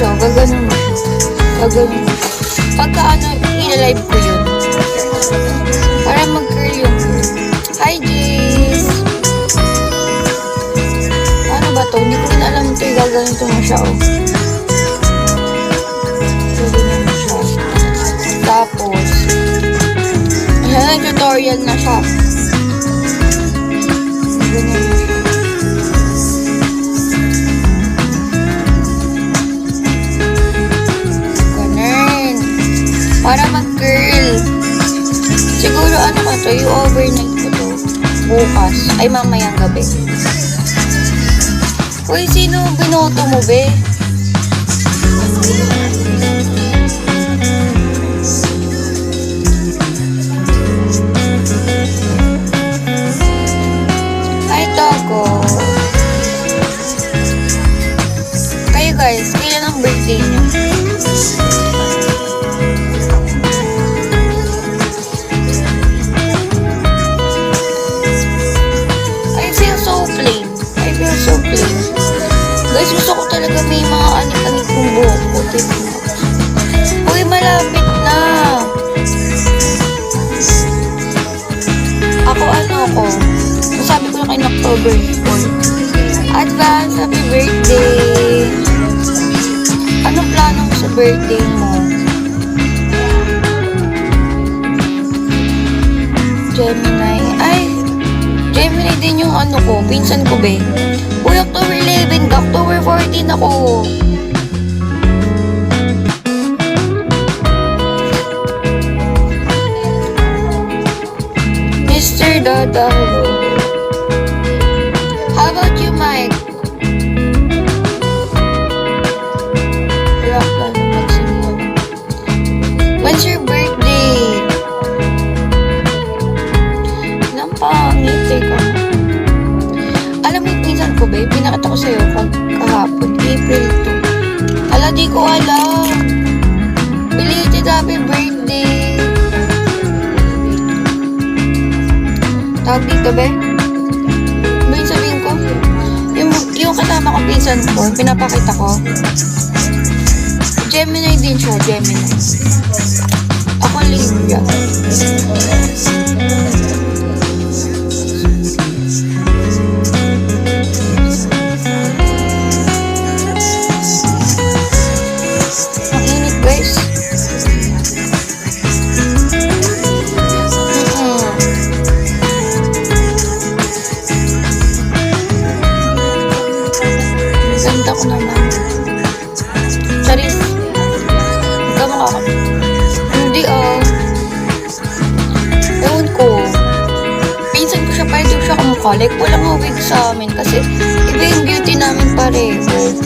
siya, gaganon mo siya. Gaganon mo siya. Pagka ano, ina-live ko yun. Para mag-curl yung curl. Hi, Jace! Ano ba to? Hindi ko rin alam ito. Gaganon mo siya, oh. Gaganon mo siya. Tapos, ayan, tutorial na siya. Gaganon mo siya. Para mag-curl. Siguro ano ka to, yung overnight ko to. Bukas. Ay, mamayang gabi. Uy, sino binoto mo, be? Ay, Togo. Kayo guys, kailan ang birthday niyo? Guys, gusto ko talaga may mga anik-anik kong buhok ko. Uy, malapit na. Ako sabi ko na kayo October 4. Advance, happy birthday. Anong plano mo sa birthday mo? Gemini. Ay, Gemini din yung ano ko, pinsan ko, be. Uy, October 11 ka, October 14 ako. Mr. Dada, hello. How about you, Mike? Wala ka na magsimula. When's your birthday? Ilang pangit, teka. Alam mo yung pinsan ko, babe, pinakita ko sa'yo kahapon, April 2. Ala, di ko alam. Belated happy birthday. Tawag dito, be? Ba yung sabihin ko? Yung kasama ko pinsan ko, pinapakita ko. Gemini din siya, Gemini. Ako Libra. Ako naman. Charis. Kamukha ka. Hindi, ewan ko. Pinsan ko siya, pero di ko siya kamukha. Like, walang wig sa amin kasi iba yung beauty namin pareho.